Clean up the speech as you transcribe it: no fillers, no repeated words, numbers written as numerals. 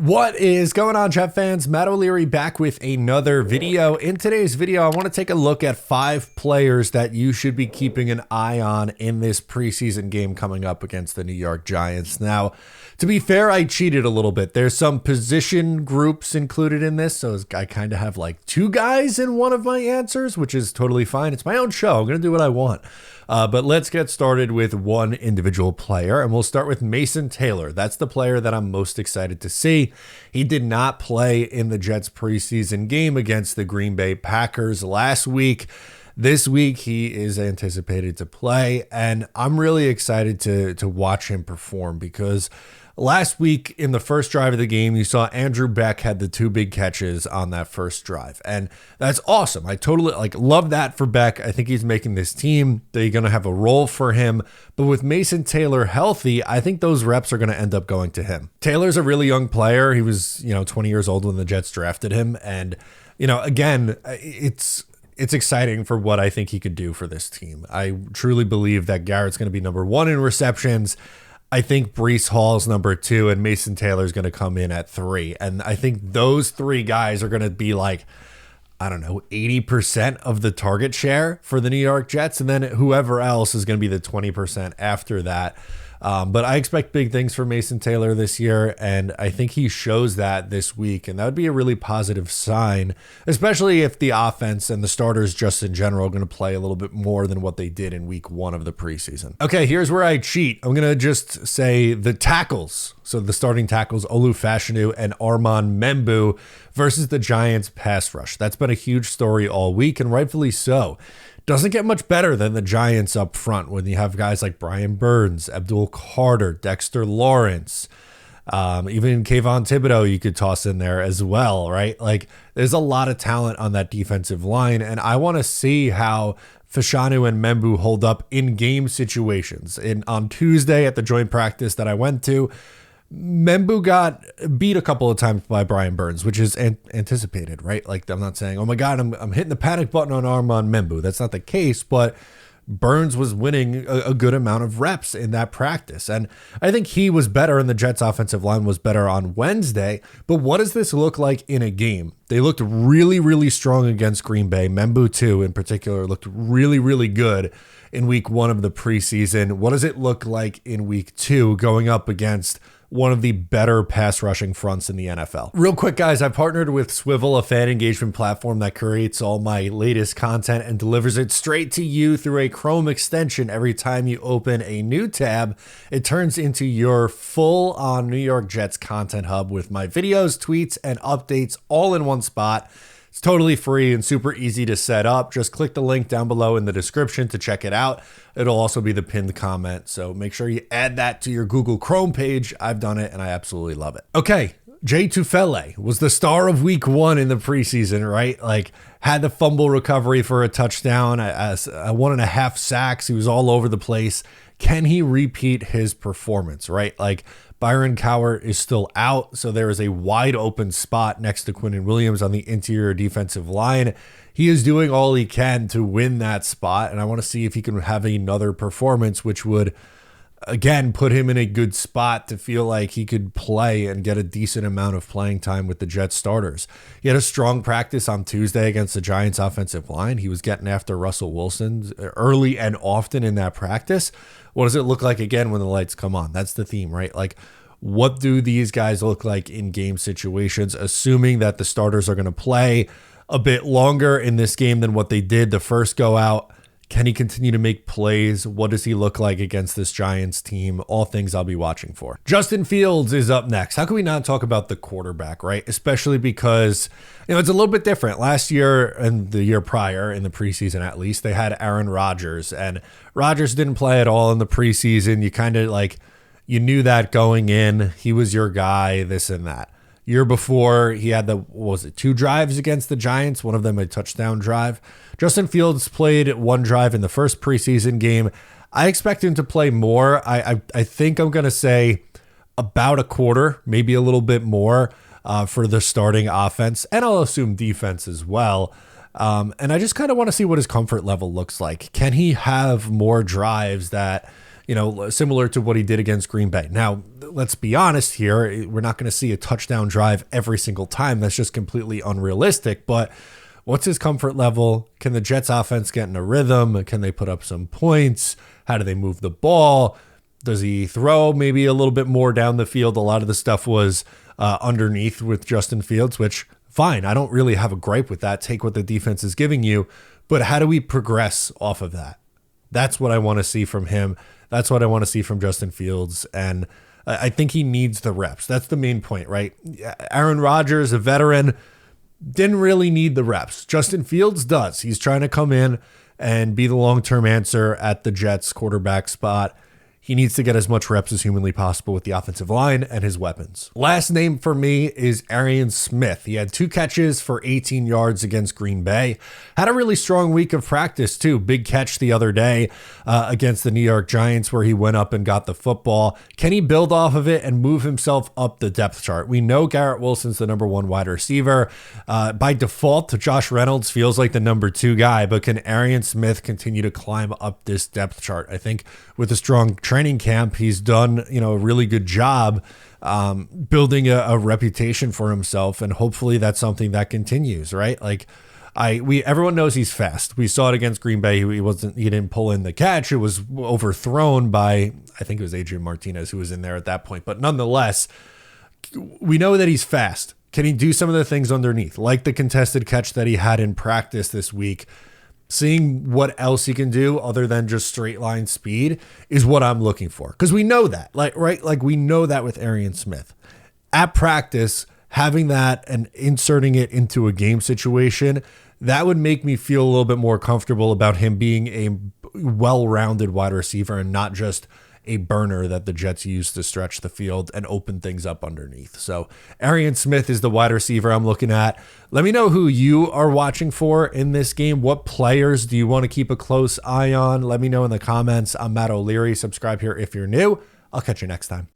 What is going on, Jet fans? Matt O'Leary back with another video. In today's video, I want to take a look at 5 players that you should be keeping an eye on in this preseason game coming up against the New York Giants. Now, to be fair, I cheated a little bit. There's some position groups included in this, so I kind of have like 2 guys in one of my answers, which is totally fine. It's my own show. I'm going to do what I want. But let's get started with one individual player, and we'll start with Mason Taylor. That's the player that I'm most excited to see. He did not play in the Jets preseason game against the Green Bay Packers last week. This week, he is anticipated to play, and I'm really excited to watch him perform because last week in the first drive of the game, you saw Andrew Beck had the 2 big catches on that first drive, and that's awesome. I totally love that for Beck. I think he's making this team. They're going to have a role for him, but with Mason Taylor healthy, I think those reps are going to end up going to him. Taylor's a really young player. He was, 20 years old when the Jets drafted him, and again, it's exciting for what I think he could do for this team. I truly believe that Garrett's going to be number 1 in receptions. I think Breece Hall's number 2 and Mason Taylor's going to come in at 3. And I think those 3 guys are going to be 80% of the target share for the New York Jets. And then whoever else is going to be the 20% after that. But I expect big things for Mason Taylor this year, and I think he shows that this week, and that would be a really positive sign, especially if the offense and the starters just in general are going to play a little bit more than what they did in week 1 of the preseason. Okay, here's where I cheat. I'm going to just say the tackles. So the starting tackles, Olu Fashanu and Armand Membu versus the Giants pass rush. That's been a huge story all week, and rightfully so. Doesn't get much better than the Giants up front when you have guys like Brian Burns, Abdul Carter, Dexter Lawrence, even Kayvon Thibodeau you could toss in there as well, right? There's a lot of talent on that defensive line, and I want to see how Fashanu and Membu hold up in game situations. On Tuesday at the joint practice that I went to, Membu got beat a couple of times by Brian Burns, which is anticipated, right? I'm not saying, oh my God, I'm hitting the panic button on Armand Membu. That's not the case, but Burns was winning a good amount of reps in that practice. And I think he was better, and the Jets offensive line was better on Wednesday. But what does this look like in a game? They looked really, really strong against Green Bay. Membu, too, in particular, looked really, really good in week 1 of the preseason. What does it look like in week 2 going up against one of the better pass rushing fronts in the NFL? Real quick, guys, I've partnered with Swivel, a fan engagement platform that creates all my latest content and delivers it straight to you through a Chrome extension. Every time you open a new tab, it turns into your full-on New York Jets content hub with my videos, tweets, and updates all in one spot. It's totally free and super easy to set up. Just click the link down below in the description to check it out. It'll also be the pinned comment, so make sure you add that to your Google Chrome page. I've done it, and I absolutely love it. Okay, Jay Tufele was the star of week 1 in the preseason, right? Had the fumble recovery for a touchdown, a 1.5 sacks. He was all over the place. Can he repeat his performance, right? Byron Cowart is still out, so there is a wide open spot next to Quinnen Williams on the interior defensive line. He is doing all he can to win that spot, and I want to see if he can have another performance, which would, again, put him in a good spot to feel like he could play and get a decent amount of playing time with the Jets starters. He had a strong practice on Tuesday against the Giants offensive line. He was getting after Russell Wilson early and often in that practice. What does it look like again when the lights come on? That's the theme, right? What do these guys look like in game situations, assuming that the starters are going to play a bit longer in this game than what they did the first go out? Can he continue to make plays? What does he look like against this Giants team? All things I'll be watching for. Justin Fields is up next. How can we not talk about the quarterback, right? Especially because, it's a little bit different. Last year and the year prior, in the preseason at least, they had Aaron Rodgers, and Rodgers didn't play at all in the preseason. You kind of you knew that going in. He was your guy, this and that. Year before, he had 2 drives against the Giants, one of them a touchdown drive. Justin Fields played 1 drive in the first preseason game. I expect him to play more. I think I'm going to say about a quarter, maybe a little bit more for the starting offense, and I'll assume defense as well. And I just kind of want to see what his comfort level looks like. Can he have more drives that similar to what he did against Green Bay. Now, let's be honest here. We're not going to see a touchdown drive every single time. That's just completely unrealistic. But what's his comfort level? Can the Jets offense get in a rhythm? Can they put up some points? How do they move the ball? Does he throw maybe a little bit more down the field? A lot of the stuff was underneath with Justin Fields, which fine. I don't really have a gripe with that. Take what the defense is giving you. But how do we progress off of that? That's what I want to see from him. That's what I want to see from Justin Fields. And I think he needs the reps. That's the main point, right? Aaron Rodgers, a veteran, didn't really need the reps. Justin Fields does. He's trying to come in and be the long-term answer at the Jets quarterback spot. He needs to get as much reps as humanly possible with the offensive line and his weapons. Last name for me is Arian Smith. He had 2 catches for 18 yards against Green Bay. Had a really strong week of practice too. Big catch the other day against the New York Giants where he went up and got the football. Can he build off of it and move himself up the depth chart? We know Garrett Wilson's the number 1 wide receiver. By default, Josh Reynolds feels like the number 2 guy, but can Arian Smith continue to climb up this depth chart? I think with a strong training camp, he's done a really good job building a reputation for himself, and hopefully that's something that continues, right? Like everyone knows he's fast. We saw it against Green Bay. He didn't pull in the catch. It was overthrown by, I think it was Adrian Martinez who was in there at that point. But nonetheless, we know that he's fast. Can he do some of the things underneath, like the contested catch that he had in practice this week? Seeing what else he can do other than just straight line speed is what I'm looking for. Because we know that, like we know that with Arian Smith. At practice, having that and inserting it into a game situation, that would make me feel a little bit more comfortable about him being a well-rounded wide receiver and not just a burner that the Jets use to stretch the field and open things up underneath. So Arian Smith is the wide receiver I'm looking at. Let me know who you are watching for in this game. What players do you want to keep a close eye on? Let me know in the comments. I'm Matt O'Leary. Subscribe here if you're new. I'll catch you next time.